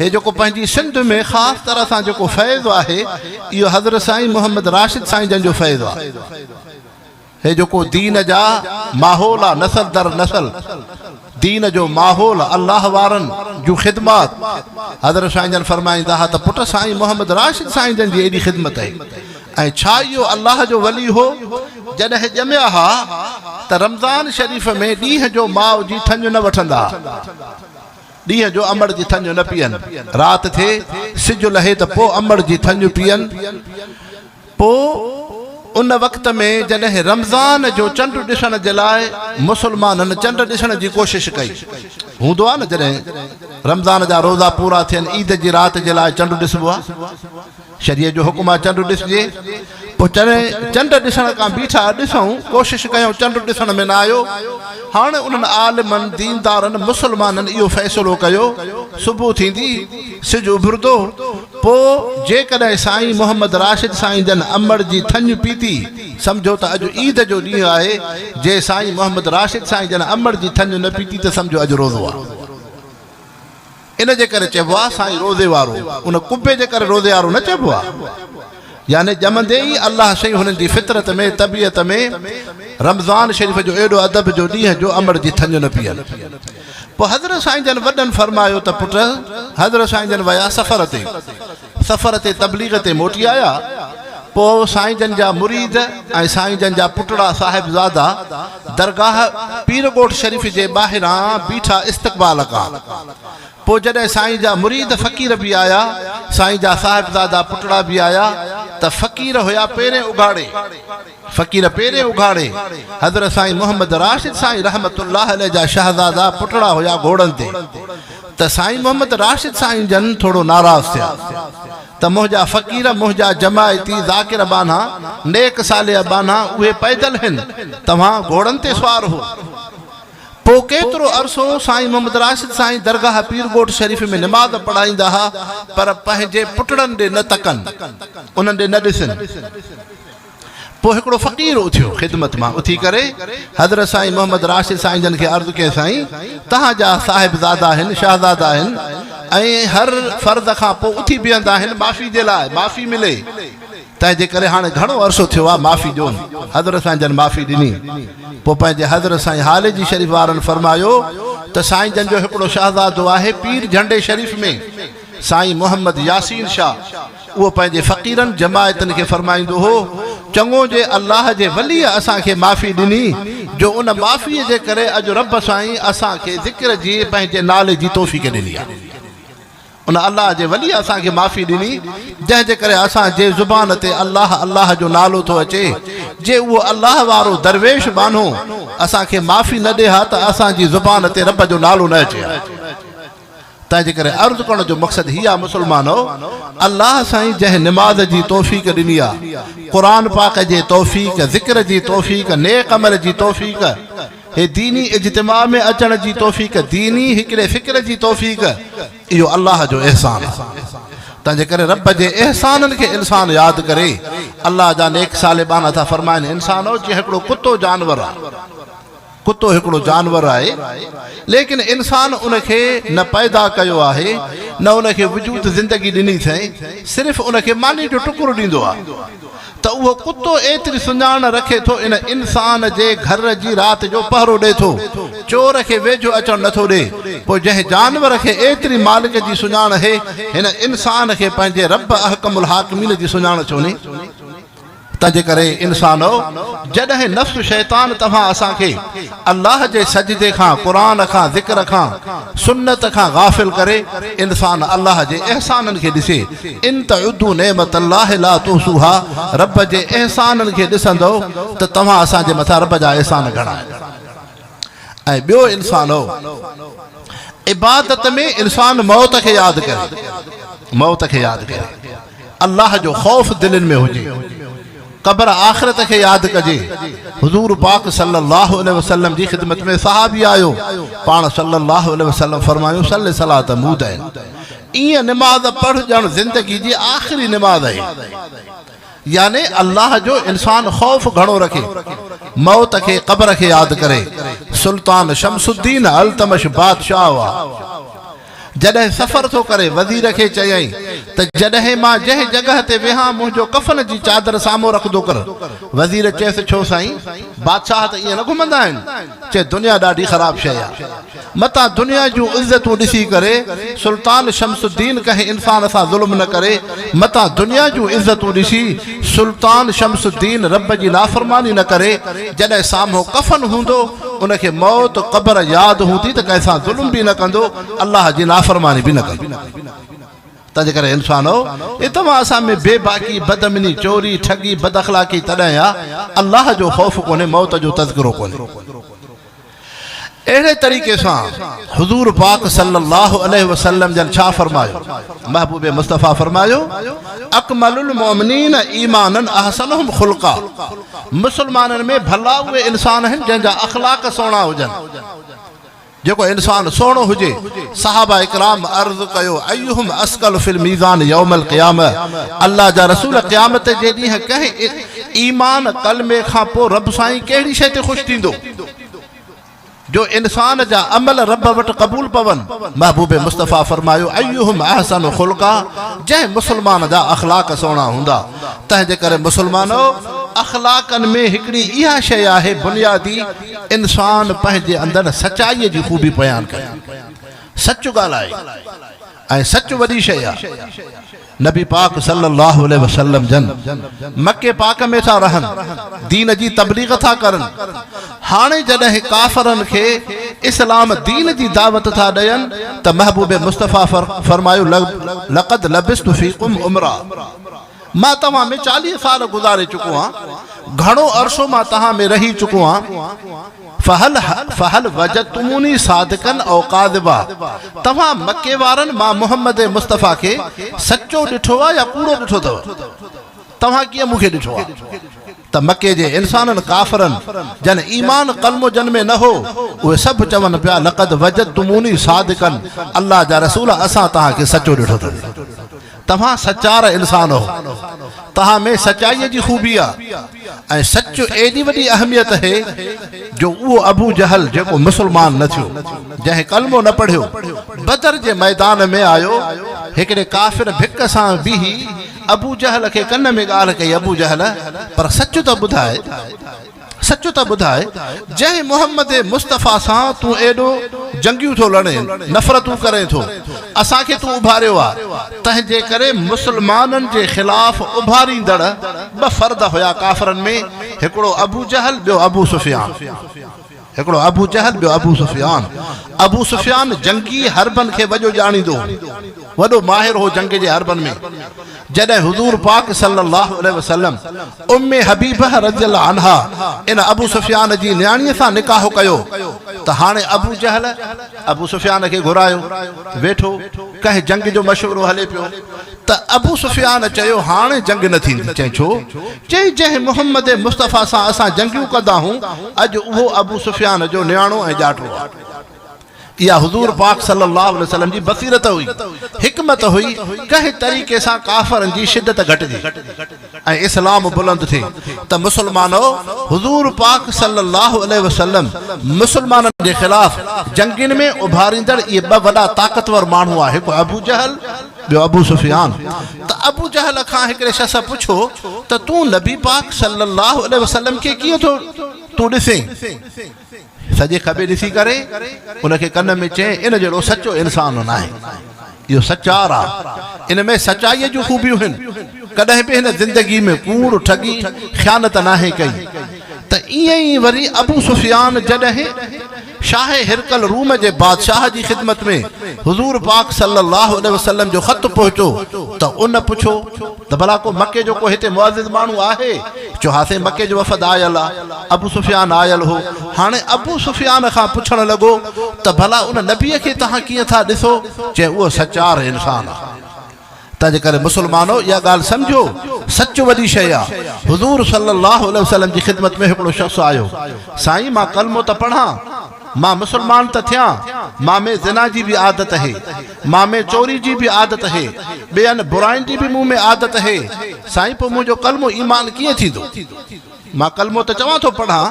हे जेको पंहिंजी सिंध में ख़ासि तरह सां जेको फैज़ आहे, इहो हज़रत साईं मोहम्मद राशिद साईं जन जो फैज़ आहे। हे जेको दीन जा माहौल आहे, नसल दर नसल दीन जो माहौल, अल्लाह वारनि जूं ख़िदमत, हज़रत साईं जन फरमाईंदा हुआ त पुट साईं मोहम्मद राशिद साईं जन जी एॾी ख़िदमत आहे। ऐं छा इहो अल्लाह जो वली हो? जॾहिं ॼमिया हा त रमज़ान शरीफ़ में ॾींहं जो माउ जी थञ न वठंदा, ॾींहं जो अमड़ जी थञ न पीअनि, राति थिए सिज लहे त पोइ अमड़ जी थञ पीअनि। पोइ उन वक़्त में जॾहिं रमज़ान जो चंड ॾिसण जे लाइ मुस्लमाननि चंड ॾिसण जी कोशिशि कई, हूंदो आहे न जॾहिं रमज़ान जा रोज़ा पूरा थियनि, ईद जी राति जे लाइ चंड ॾिसबो आहे, शरीअ जो हुकुम आहे चंड ॾिसजे। पोइ जॾहिं चंड ॾिसण खां बीठा ॾिसूं, कोशिशि कयूं, चंड ॾिसण में न आयो। हाणे उन्हनि आलिमनि, दीनदारनि, मुस्लमाननि इहो फ़ैसिलो कयो, सुबुह थींदी सिज उभिरंदो, पोइ जेकॾहिं साईं मोहम्मद राशिद साईं जन अमड़ जी थञ पीती, सम्झो त अॼु ईद जो ॾींहुं आहे, जे साईं मोहम्मद राशिद साईं जन अमड़ जी थञ न पीती त सम्झो अॼु रोज़ो आहे। इन जे करे चइबो आहे साईं रोज़े वारो, उन कुबे जे करे रोज़े वारो न चइबो आहे। यानी ॼमंदे ई अल्लाह साईं हुननि जी फितरत में, तबियत में रमज़ान शरीफ़ जो एॾो अदब जो ॾींहं जो अमड़ जी थञ न पीअनि। पोइ हज़रत साईं जन वॾनि फरमायो त पुट, हज़रत साईं जन विया सफ़र ते तबलीग ते मोटी आया। पोइ साईं जन जा मुरीद ऐं साईं जन जा पुटड़ा साहिबज़ादा दरगाह पीर ॻोठ शरीफ़ जे ॿाहिरां बीठा इस्तक़बाल कया। पोइ जॾहिं साईं जा मुरीद फ़क़ीर बि आया, साईं जा साहिबज़ादा पुटड़ा बि आया, त फ़क़ीर हुया पहिरें उघाड़े, फ़क़ीर पहिरें उघाड़े, हज़रत साईं मोहम्मद राशिद साईं रहमतुल्लाह अलैह जा शहज़ादा पुटड़ा हुया घोड़नि ते। त साईं मोहम्मद राशिद साईं जन थोरो नाराज़ थिया त मुंहिंजा फ़क़ीर, मुंहिंजा जमायती ज़ाकिर बाना, नेक साले बाना, उहे पैदल आहिनि, तव्हां घोड़नि ते सुवार हो। पोइ केतिरो अरसो साईं मोहम्मद राशिद साईं दरगाह पीर ॻोठ शरीफ़ में निमाज़ पढ़ाईंदा हुआ, पर पंहिंजे पुटड़नि ॾे न तकनि, उन्हनि ॾे न ॾिसनि। पोइ हिकिड़ो फ़क़ीर उथियो ख़िदमत मां, उथी करे हज़रत साईं मोहम्मद राशिद साईं जन खे अर्ज़ु कयो, साईं तव्हांजा साहिबज़ादा आहिनि, शहज़ादा आहिनि, ऐं हर फ़र्ज़ खां पोइ उथी बीहंदा आहिनि माफ़ी जे लाइ, माफ़ी मिले। तंहिंजे करे हाणे घणो अरसो थियो आहे, माफ़ी ॾियो। हज़रत साईं जन माफ़ी ॾिनी। पोइ पंहिंजे हज़रत साईं हाले जी शरीफ़ वारनि फरमायो त साईं जन जो हिकिड़ो शहज़ादो आहे पीर झंडे शरीफ़ में, साईं मोहम्मद यासीन शाह, उहो पंहिंजे फ़क़ीरनि जमायतनि खे फरमाईंदो हो, चङो जे अल्लाह जे वलीअ असांखे माफ़ी ॾिनी, जो उन माफ़ीअ जे करे अॼु रब साईं असांखे ज़िक्र जी, पंहिंजे नाले जी तौफ़ीक़ ॾिनी आहे। उन अल्लाह जे वलीअ असांखे माफ़ी ॾिनी, जंहिंजे करे असांजे ज़ुबान ते अल्लाह अल्लाह जो नालो थो अचे। जे उहो अल्लाह वारो दरवेश बानो असांखे माफ़ी न ॾे हा त असांजी ज़ुबान ते रब जो नालो न अचे। तंहिंजे करे अर्ज़ु करण जो मक़सदु हीअ आहे मुस्लमानो, अल्लाह साईं जंहिं निमाज़ जी तौफ़ीक़ ॾिनी आहे, क़ुरान पाक जे तौफ़ीक़, ज़िक्र जी तौफ़ीक़, नेक अमल जी तौफ़ीक़, हे दीनी इज्तिमा में अचण जी तौफ़ीक़, दीनी हिकिड़े फ़िक्र जी तौफ़ीक़, इहो अल्लाह जो एहसान आहे। तंहिंजे करे रब जे एहसाननि खे इंसान यादि करे, अल्लाह जा नेक साले बाना था फरमाइनि, इंसानो जीअं हिकिड़ो कुतो जानवर आहे, कुत्तो हिकिड़ो जानवर आहे, लेकिन इंसान उनखे न पैदा कयो आहे, न उनखे वजूद ज़िंदगी ॾिनी अथई, सिर्फ़ु उनखे मानी जो टुकुरो ॾींदो आहे। त उहो कुत्तो एतिरी सुञाण रखे थो इन इंसान जे घर जी राति जो पहरो ॾिए थो, चोर खे वेझो अचणु नथो ॾे। पोइ जंहिं जानवर खे एतिरी मालिक जी सुञाण आहे, हिन इंसान खे पंहिंजे रब अहकमुल हाकिमीन जी सुञाण छो नी? तंहिंजे करे इंसानो, जॾहिं नफ़्स शैतान तव्हां असांखे अल्लाह जे सजदे खां, क़ुरान खां, ज़िक्र खां, सुन्नत खां गाफ़िल करे, इंसान अल्लाह जे एहसाननि खे ॾिसे। इन तउद्दू नेमतल्लाहि ला तुहसूहा, रब जे एहसाननि खे ॾिसंदो त तव्हां असांजे मथां रब जा एहसान घणा आहिनि। ऐं ॿियो इंसानो, इबादत में इंसान मौत खे यादि करे, मौत खे यादि करे, अल्लाह जो ख़ौफ़ दिलनि में हुजे, कब्र आख़िरत खे यादि कजे। हुज़ूर पाक सल्लल्लाहु अलैहि वसल्लम जी ख़िदमत में सहाबी आयो, पाण सल्लल्लाहु अलैहि वसल्लम फरमायो सल्ले सलात मूदैन, ईअं निमाज़ पढ़ ॼण ज़िंदगी जी आख़िरी निमाज़ आहे। यानी अल्लाह जो इंसान ख़ौफ़ घणो रखे, मौत खे, कब्र खे यादि करे। सुल्तान शमसुद्दीन अल्तमश बादशाह हुआ, जॾहिं सफ़र थो करे वज़ीर खे चयई त जॾहिं मां जंहिं जॻह ते वेहां मुंहिंजो कफ़न जी चादर साम्हूं रखंदो कर। वज़ीर चयसि छो साईं, बादशाह त ईअं न घुमंदा आहिनि। चए दुनिया ॾाढी ख़राब शइ आहे, मतां दुनिया जूं इज़तूं ॾिसी करे सुल्तान शमसुद्दीन कंहिं इंसान सां ज़ुल्म न करे, मतां दुनिया जूं इज़तूं ॾिसी सुल्तान शमसुद्दीन रब जी नाफ़रमानी न करे। जॾहिं साम्हूं कफ़न हूंदो, उनखे मौत क़ब्र यादि हूंदी त कंहिंसां ज़ुल्म बि न कंदो, अल्लाह जी नाफ़रमानी बि न कंदो। तंहिंजे करे इंसानो, ए तव्हां असां में बेबाकी, बदमनी, चोरी, ठगी, बदअख़लाक़ी तॾहिं आहे, अल्लाह जो ख़ौफ़ कोन्हे, मौत जो तज़किरो कोन्हे। अहिड़े तरीक़े सां हुज़ूर पाक सल्लल्लाहु अलैहि वसल्लम जन छा फरमायो? महबूब मुस्तफ़ा फरमायो, अकमलुल मोमिनीन ईमानन अहसनुहुम खुल्क़ा, मुसलमाननि में भला उहे इंसान आहिनि जंहिंजा अख़लाक़ सुहिणा हुजनि। जेको इंसान सुहिणो हुजे, सहाबा इकराम अर्ज़ कयो, अय्युहुम अस्कल फिल मीज़ान यौमल क़ियामह, अल्लाह जा रसूल क़यामत जे ॾींहुं कंहिं ईमान कलमे खां पोइ रब साईं कहिड़ी शइ ते ख़ुशि थींदो जो इंसान जा अमल रब वटि क़बूल पवन। महबूब मुस्तफ़ा फरमायो, अय्युहुम अहसन खुल्क़ा, जंहिं मुसलमान जा अख़लाक़ सुहिणा हूंदा। तंहिंजे करे मुसलमानो, अख़लाक़नि में हिकिड़ी इहा शइ आहे बुनियादी, इंसान पंहिंजे अंदरि सचाईअ जी ख़ूबी बयानु करे, सच ॻाल्हाए, ऐं सच वॾी शइ आहे। नबी पाक सल्लल्लाहु अलैहि वसल्लम जन मक्के पाक में था रहनि, दीन जी तबलीग था करनि। हाणे जॾहिं काफ़रनि खे इस्लाम दीन जी दावत था ॾियनि त महबूब मुस्तफ़ा फरमायो, लक़द लबिस्तु फ़ीकुम उमरा, मां तव्हां में 40 साल गुज़ारे चुको आहियां, घणो अरसो मां तव्हां में रही चुको आहियां। फहल वजदतुमूनी सादिकन औ काज़िबा, तव्हां मक्के वारनि मां मोहम्मद मुस्तफ़ा खे सचो ॾिठो आहे या कूड़ो ॾिठो अथव? तव्हां कीअं मूंखे ॾिठो आहे? त मक्के जे इंसाननि काफ़रनि जन ईमान कलमो जन में न हो, उहे सभु चवनि पिया, लक़द वजदतुमूनी सादिकन, अल्लाह जा रसूल असां तव्हांखे सचो ॾिठो अथव। तव्हां सचार इंसान हो, तव्हां में सचाईअ जी ख़ूबी आहे। ऐं सच एॾी वॾी अहमियत है जो उहो अबू जहल जेको मुसलमान न थियो, जंहिं कलमो न पढ़ियो, बदर जे मैदान में आयो, हिकिड़े काफ़िर भिक सां बीही अबू जहल खे कन में ॻाल्हि कई, अबू जहल पर सच त ॿुधाए, सच त ॿुधाए, जंहिं मोहम्मद मुस्तफ़ा सां तूं एॾो जंगियूं थो लड़े, नफ़रतूं करे थो, असांखे तूं उभारियो आहे। तंहिंजे करे मुसलमाननि जे ख़िलाफ़ उभारींदड़ ॿ फ़र्द हुया काफ़रनि में, हिकिड़ो अबू जहल, ॿियो अबू सुफ़ियान। हिकिड़ो अबू जहल, ॿियो अबू सुफ़ियान। अबू सुफ़ियान जंगी हरबन खे वॾो ॼाणींदो, वॾो माहिर हो जंग जे हरबन में। जॾहिं हुज़ूर पाक सल्लल्लाहु अलैहि वसल्लम उम्मे हबीबा रज़ियल्लाहु अन्हा इन अबू सुफ़ियान जी न्याणीअ सां निकाह कयो, त हाणे अबू जहल अबू सुफ़ियान खे घुरायो, वेठो, कंहिं जंग जो मशवरो हले पियो। त अबू सुफ़ियान चयो, हाणे जंग न थींदी। चई छो? चई जंहिं मोहम्मद मुस्तफ़ा सां असां जंगियूं कंदा हूं, अॼु उहो अबू सुफ़ियान जो न्याणो ऐं ॼाठो आहे। या हुजूर पाक सल्लल्लाहु अलैहि वसल्लम जी बसीरत हुई, हिकमत हुई, कहे तरीक़े सां काफ़रनि जी शिद्दत घटिजी ऐं इस्लाम बुलंद थे त मुसलमानो हुजूर पाक सल्लल्लाहु अलैहि वसल्लम मुसलमाननि जे ख़िलाफ़ जंगिन में उभारींदड़ इहे ॿ वॾा ताक़तवर माण्हू आहे, हिकु अबू जहल, ॿियो अबू सुफियान। त अबू जहल खां हिकिड़े शख़्स पुछो त तूं नबी पाक सल्लल्लाहु अलैहि वसल्लम खे कीअं थो तूं ॾिसें? सॼे खबे ॾिसी करे उनखे कन में चए इन जहिड़ो सचो इंसान न आहे, इहो सचार आहे, इन में सचाईअ जूं ख़ूबियूं आहिनि, कॾहिं बि हिन ज़िंदगी में कूड़ ठगी ख़यानत नाहे कई। त ईअं ई वरी अबू सुफियान जॾहिं शाह हिरकल रूम जे बादशाह जी ख़िदमत में हुजूर पाक सल्लल्लाहु अलैहि वसल्लम जो ख़त पहुचो त उन पुछो त भला को मके जो को हिते मुअज़्ज़िज़ माण्हू आहे? चौहासे मके जो वफ़द आयल आहे, अबू सुफियान आयल हो। हाणे अबू सुफियान खां पुछण लॻो त भला उन नबीअ खे तव्हां कीअं था ॾिसो? चए उहो सचार इंसान आहे। तंहिंजे करे मुसलमानो इहा ॻाल्हि सम्झो, सच वॾी शइ आहे। हुजूर सल्लल्लाहु अलैहि वसल्लम जी ख़िदमत में हिकिड़ो शख़्स आयो, साईं मां कलमो त पढ़ां, मां मुसलमान त थियां, मां में ज़िना जी भी आदत है, मां में चोरी जी भी आदत है, ॿियनि बुराइनि जी भी मुंह में आदत है, साईं पोइ मुंहिंजो कलमो ईमान कीअं थींदो? मां कलमो त चवां थो पढ़ां,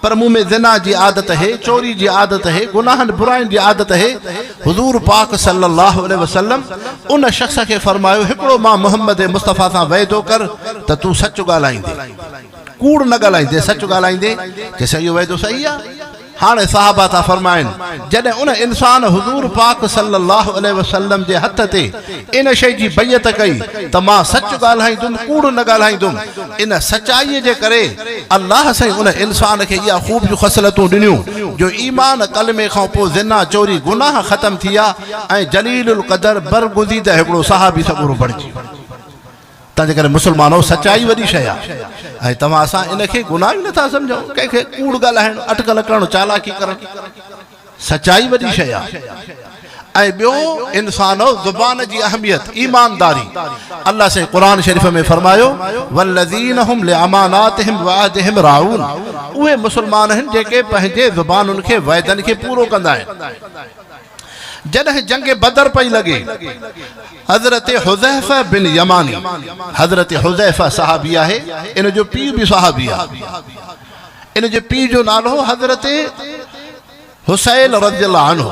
पर मुंह में ज़िना जी आदत है, चोरी जी आदत है, गुनाहनि बुराइनि जी आदत है। हुजूर पाक सल्लल्लाहु अलैहि वसल्लम उन शख़्स खे फरमायो, हिकिड़ो मां मोहम्मद मुस्तफ़ा सां वाइदो कर त तूं सच ॻाल्हाईंदे, कूड़ न ॻाल्हाईंदे, सच ॻाल्हाईंदे। चइसि इहो वाइदो सही आहे। हाणे साहबा था फरमाइनि, जॾहिं उन इंसान हुजूर पाक सल्लल्लाहु अलैहि वसल्लम जे हथ ते इन शइ जी बैयत कई त मां सच ॻाल्हाईंदुमि, कूड़ न ॻाल्हाईंदुमि, इन सचाईअ जे करे अल्लाह साईं उन इंसान खे इहा ख़ूब जूं ख़सलतूं ॾिनियूं जो ईमान कलमे खां पोइ ज़िना चोरी गुनाह ख़तम थी विया ऐं जलीलुल क़दर बरगुज़ीद हिकिड़ो सहाबी सॻुरो बणिजी। तंहिंजे करे मुसलमानो सचाई वॾी शइ आहे ऐं तव्हां असां इनखे गुनाह ई नथा सम्झो, कंहिंखे कूड़ ॻाल्हाइणु, अटकल करणु, चालाकी करणु, सचाई वॾी शइ आहे। ऐं ॿियो इंसानो ज़ुबान जी अहमियत, ईमानदारी। अल्लाह से क़ुरान शरीफ़ में फरमायो, वल्लज़ीन हुम लिअमानातिहिम वअहदिहिम राऊन, उहे मुसलमान आहिनि जेके पंहिंजे ज़ुबानुनि खे वाइदनि खे पूरो कंदा आहिनि। जॾहिं जंग बदर पई लॻे, हज़रत हुज़ैफ़ा बिन यमानी, हज़रत हुज़ैफ़ा सहाबी आहे, इन जो पीउ भी सहाबी आहे, इन जे पीउ जो नालो हज़रत हुसैन रज़ियल्लाहु अन्हु।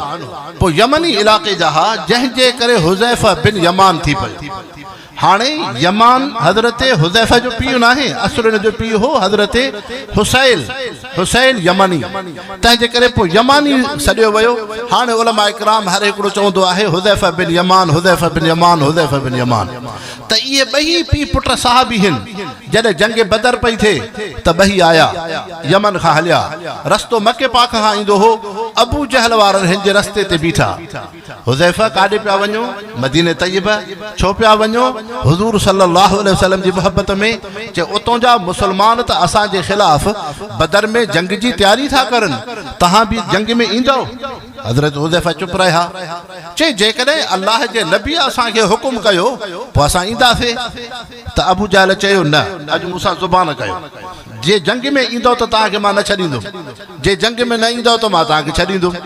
पोइ यमनी इलाक़े जा हा, जंहिंजे करे हुज़ैफ़ा बिन यमान थी पई। हाणे यमान हज़रत हुज़ैफ़ा जो पीउ नाहे, असुल इन जो पीउ हो हज़रत हुसैन यमनी, तंहिंजे करे पोइ यमानी सॾियो वियो। हाणे उलमा इकराम हर हिकिड़ो चवंदो आहे हुज़ैफ़ा बिन यमान, हुज़ैफ़ा बिन यमान, हुज़ैफ़ा बिन यमान। त इहे ॿई पीउ पुट सहाबी आहिनि। जॾहिं जंग बदर पई थिए त ॿई आया, यमन खां हलिया, रस्तो मके पाक खां ईंदो हो, अबू जहल वारनि हिन जे रस्ते ते बीठा। हुज़ैफ़ा काॾे पिया वञो? मदीने तैयब। छो पिया वञो? हुजूर सल्लल्लाहु अलैहि वसल्लम जी मोहब्बत में। जे उतों जा मुसलमान त असांजे ख़िलाफ़ बदर में जंग जी तैयारी था करनि, तव्हां बि जंग में ईंदो? हज़रत हुज़ैफ़ा चुप रहिया। चए जेकॾहिं अल्लाह जे नबी असांखे हुकुम कयो पोइ असां ईंदासीं। त अबू जहल चयो न, अॼु मूंसां ज़ुबान कयो, जे जंग में ईंदो त तव्हांखे मां न छॾींदुमि, जे जंग में न ईंदो त मां तव्हांखे छॾींदुमि।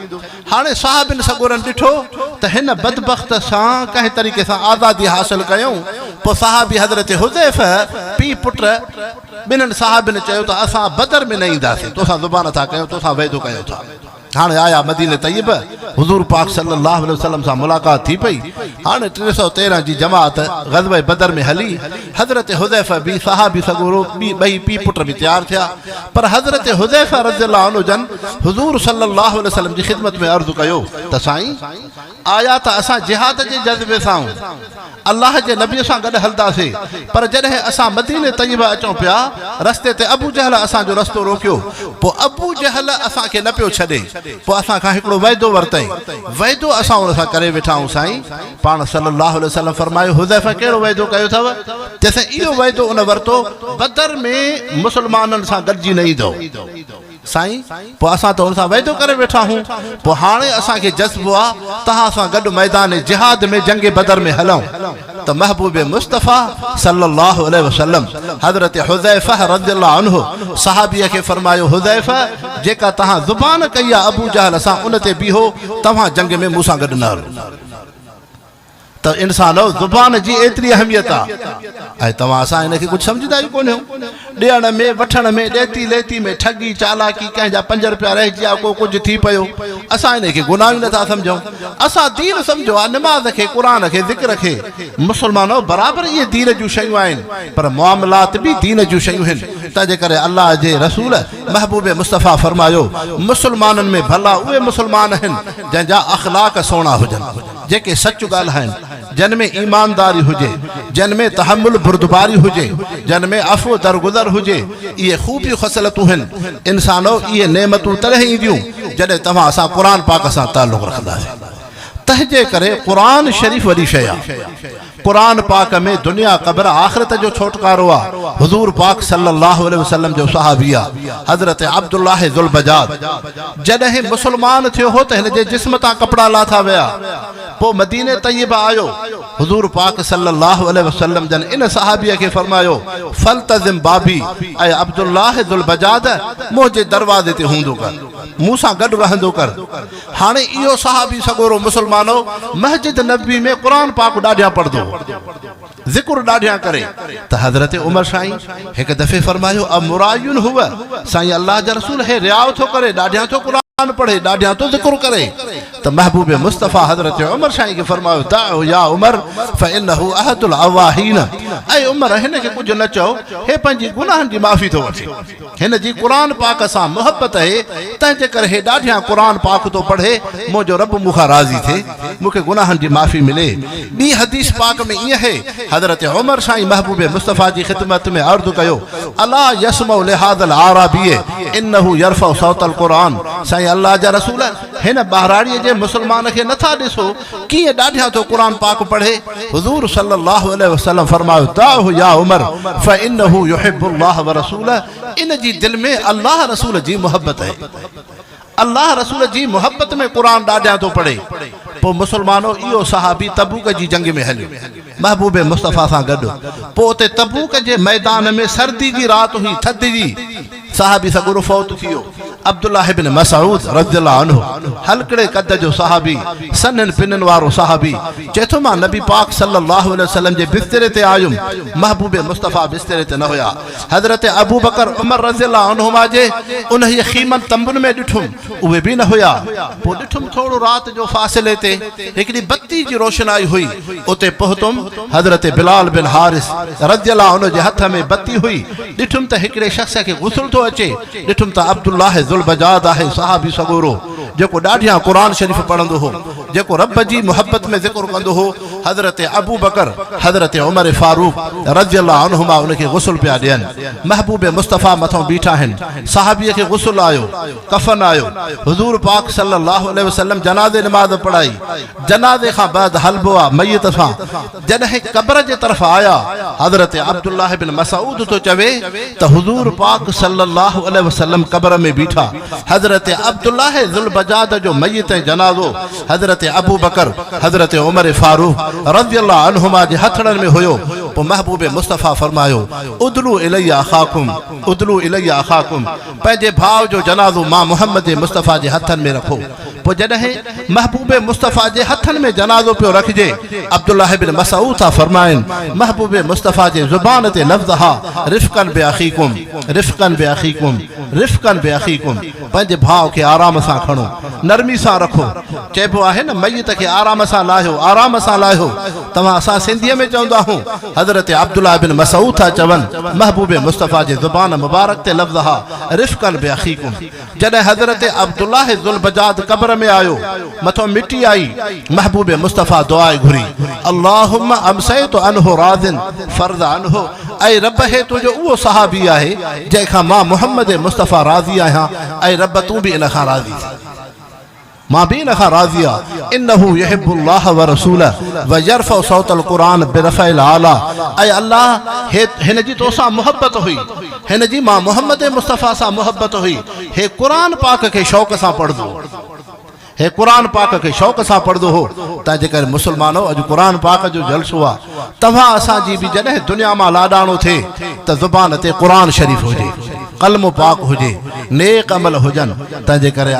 हाणे साहिबनि सॻुरनि ॾिठो त हिन बदबख़्त सां कंहिं तरीक़े सां आज़ादी हासिल कयूं। पोइ साहबी हज़रत हुज़ैफ़ा पीउ पुट ॿिन्हिनि साहिबनि चयो त असां बदर में न ईंदासीं, तोसां ज़ुबान था कयूं, तोसां वाइदो कयूं था। हाणे आया मदीने तैयब, हुजूर पाक सल्लल्लाहु अलैहि वसल्लम सां मुलाक़ात थी पई। हाणे 313 जी जमात ग़ज़वे बदर में हली। हज़रत हुज़ैफ़ा बि सहाबी सॻुरो ॿई पीउ पुट बि तैयार थिया। पर हज़रत हुज़ैफ़ा रज़ियल्लाहु अन्हु जन हुजूर सल्लल्लाहु अलैहि वसल्लम जी ख़िदमत में अर्ज़ु कयो त साईं आया त असां जिहाद जे जज़्बे सां अल्लाह जे नबी सां गॾु हलंदासीं, पर जॾहिं असां मदीने तैयब अचूं पिया, रस्ते ते अबू जहल असांजो रस्तो रोकियो। पोइ अबू जहल असांखे न पियो छॾे, पोइ असां खां हिकिड़ो वाइदो वरितई, वाइदो असां उन सां करे वेठा आहियूं। साईं पाण सल्लल्लाहु अलैहि वसल्लम फरमायो, हुज़ैफ़ा कहिड़ो वाइदो कयो अथव? चइसि इहो वाइदो उन वरितो, बदर में मुसलमाननि सां गॾिजी न ईंदो। साईं पोइ असां त हुन सां वाइदो करे वेठा आहियूं, पोइ हाणे असांखे जज़्बो आहे तव्हां सां गॾु मैदान जिहाद में जंग बदर में हलूं। त महबूब मुस्तफ़ा सल्लल्लाहु अलैहि वसल्लम हज़रत हुज़ैफ़ा रज़ियल्लाहु अन्हु सहाबीअ खे फरमायो, हुज़ैफ़ा जेका तव्हां ज़ुबान कई आहे अबू जहल सां उन ते बीहो, तव्हां जंग में मूंसां गॾु न हलो। त इंसान ज़ुबान जी एतिरी अहमियत आहे ऐं तव्हां असां हिनखे कुझु सम्झंदा ई कोन आहियूं। ॾियण में वठण में ॾेती लेती में ठगी चालाकी कंहिंजा 5 रुपया रहिजी विया, को कुझु थी पियो, असां हिनखे गुनाह ई नथा सम्झूं। असां दीन सम्झो आहे निमाज़ खे, क़ुरान खे, ज़िक्र खे। मुस्लमानो बराबरि इहे दीन जूं शयूं आहिनि, पर मुआमलात बि दीन जूं शयूं आहिनि। तंहिंजे करे अल्लाह जे रसूल महबूब मुस्तफ़ा फरमायो, मुस्लमाननि में भला उहे मुस्लमान आहिनि जंहिंजा अख़लाक़ सुहिणा हुजनि, जेके सच ॻाल्हाइनि, जिन में ईमानदारी हुजे, जिन में तहम्मुल बुर्दबारी हुजे, जिन में अफ़ो दरगुज़र हुजे। इहे ख़ूबियूं ख़सलतूं आहिनि। इंसानो इहे नेमतूं तॾहिं ईंदियूं जॾहिं तव्हां असां क़ुरान पाक सां ताल्लुक़ रखंदासीं। तंहिंजे करे क़ुरान शरीफ़ वॾी शइ आहे। क़ुरान पाक में दुनिया क़ब्र आख़िरत जो छोटकारो आहे। हुज़ूर पाक सल्लल्लाहु अलैहि वसल्लम जो सहाबी आहे हज़रत अब्दुल्लाह ज़ुल बजाद, जॾहिं मुस्लमान थियो हो त हिन जे जिस्म तां कपिड़ा लाथा विया, पोइ मदीने तय्यबा आयो। हुज़ूर पाक सल्लल्लाहु अलैहि वसल्लम जन इन सहाबीअ खे फरमायो, फल्तज़िम बाबी, ऐं अब्दुल्लाह ज़ुल बजाद मुंहिंजे दरवाज़े ते हूंदो कर, मूंसां गॾु रहंदो कर। हाणे इहो सहाबी सगोरो मुस्लमानो मस्जिद नबवी में क़ुरान पाक ॾाढियां पढ़ंदो, ज़िक्र ॾाढियां करे। त हज़रत उमर साईं हिकु दफ़े फरमायो, अब मुरायुन हुआ, साईं अल्लाह जा रसूल हे रियाव थो करे, ॾाढियां थो क़ुरान पढ़े, ॾाढियां थो ज़िक्र करे। त महबूब मुस्तफ़ा हज़रत उमर साईं खे फरमायो, दाउ या उमर फ़इन्नहु अहदुल अवाहीन, ऐं उमर हिन खे कुझु न चओ, हे पंहिंजी गुनाहनि जी माफ़ी थो वठे, हिन जी क़ुरान पाक सां मुहबत आहे, तंहिंजे करे हे ॾाढियां क़ुरान पाक थो पढ़े, मुंहिंजो रब मूंखां राज़ी थिए, मूंखे गुनाहनि जी माफ़ी मिले। ॿी हदीस पाक में ईअं है, हज़रत उमर साईं महबूब मुस्तफ़ा जी ख़िदमत में अर्ज़ु कयो, अला यसमउ लिहाज़ल आराबी इन्नहु यरफ़उ सौतल क़ुरान, साईं अल्लाह जा रसूल हिन बहराड़ीअ जे मुस्लमान खे नथा ॾिसो कीअं ॾाढियां थो क़ुरान पाक पढ़े। हुज़ूर सल्लल्लाहु अलैहि वसल्लम फरमायो, दाउ या उमर फ़इन्नहु युहिब्बुल्लाह व रसूल, इन जी दिल में अल्लाह रसूल जी मोहब्बत है, अल्लाह रसूल जी मोहब्बत में क़ुरान ॾाढियां थो पढ़े। पोइ मुस्लमानो इहो सहाबी तबूक जी जंग में हलियो महबूब मुस्तफ़ा सां गॾु। पोइ उते तबूक जे मैदान में सर्दी जी राति हुई, थधि जी, सहाबी सगुरु फौत थी वियो। अब्दुल्लाह इब्न मसऊद रज़ियल्लाहु अन्हु हलकड़े कद जो सहाबी, सनन पिनन वारो सहाबी, चए थो मां नबी पाक सल्लल्लाहु अलैहि वसल्लम जे बिस्तरे ते आयुमि, महबूब मुस्तफ़ा बिस्तरे ते न हुया। हज़रत अबू बकर उमर रज़ियल्लाहु अन्हुमा जे उन ख़ीमन तंबुनि में ॾिठुमि, उहे बि न हुया। पोइ ॾिठुमि थोरो राति जो फ़ासिले ते हिकिड़ी बत्ती जी रोशनाई हुई, उते पहुतुमि। हज़रत बिलाल बिन हारिस रज़ियल्लाहु अन्हु जे हथ में बत्ती हुई। ॾिठुमि त हिकिड़े शख़्स खे गुस्ल थो अचे। ॾिठुमि त अब्दुल्लाह ज़ुल बजाद आहे, सहाबी सगोरो, जेको ॾाढियां क़ुरान शरीफ़ पढ़ंदो हो, जेको रब जी मोहब्बत में ज़िक्र कंदो हो। हज़रत अबू बकर हज़रत उमर फारूक रज़ियल्लाहु अन्हुमा उनखे गुस्ल पिया ॾियनि। महबूब मुस्तफ़ा मथां बीठा आहिनि, सहाबीअ खे गुस्ल आयो, कफ़न आयो। हुज़ूर पाक सल्लल्लाहु अलैहि वसल्लम जनाज़े नमाज़ पढ़ाई। जनाज़े खां बाद हलबो आहे मयत सां। जॾहिं क़ब्र जे तरफ़ आया, हज़रत अब्दुल्लाह बिन मसऊद तो चवे त हुज़ूर पाक सल्लल्लाहु अलैहि वसल्लम क़ब्र में बीठा। हज़रत अब्दुल्लाह ज़ुल बजाद जो मयत जनाज़ो हज़रत अबू बकर हज़रत उमर फारूक रज़ियल्लाहु अन्हुमा जे हथड़नि में हुयो। पोइ महबूब मुस्तफ़ा फरमायो, उदलू इलैया अखाकुम, उदलू इलैया अखाकुम, पंहिंजे भाउ जो जनाज़ो मां मुहम्मद मुस्तफ़ा जे हथनि में रखो। पोइ जॾहिं महबूब मुस्तफ़ा जे हथनि में जनाज़ो पियो रखिजे, अब्दुल्लाह बिन मसऊद था फरमाइनि, महबूब मुस्तफ़ा जे ज़ुबान ते लफ़्ज़ हा, रिफ़क़न बि अख़ीकुम, रिफ़क़न बि अख़ीकुम, रिफ़क़न बि अख़ीकुम, पंहिंजे भाउ खे आराम सां खणो, नरमी सां रखो। चइबो आहे न मयत खे आराम सां लाहियो, आराम सां लाहियो। तव्हां असां सिंधीअ में चवंदा आहियूं, हज़रत अब्दुल्लाह बिन मसऊद था चवनि, महबूब मुस्तफ़ा जे ज़ुबान मुबारक ते लफ़्ज़ हा, रिफ़क़न बि अख़ीकुम। जॾहिं हज़रत अब्दुल्लाह ज़ुल बजाद क़ब्र में आयो, मथो मिटी आई, महबूब मुस्तफ़ा दुआ घुरी, अल्लाहुम्मा अमसैतु अन्हु राज़िन फ़र्ज़ अन्हु, ऐं रब हे तुंहिंजो उहो सहाबी आहे जंहिंखां मां मुहम्मद मुस्तफ़ा राज़ी आहियां, ऐं रब तूं बि इन खां राज़ी। मां भी इन खां राज़ी आहे। इन्नहु युहिब्बुल्लाह व रसूलह व यरफ़उ सौतल क़ुरान बिरफ़इल आला। ऐं अल्लाह हिन जी तोसां मोहब्बत हुई, हिन जी मां मोहम्मद मुस्तफ़ा सां मोहब्बत हुई। हे क़ुरान पाक के शौक़ सां पढ़ंदो, हे क़ुरान पाक के शौक़ सां पढ़ंदो हो। तंहिंजे करे मुस्लमानो अॼु क़ुरान पाक जो जलसो आहे। तव्हां असांजी बि जॾहिं दुनिया मां लाॾाणो थिए त ज़ुबान ते क़ुरान शरीफ़ हुजे, कलम पाक हुजे, नेक अमल हुजनि। तंहिंजे करे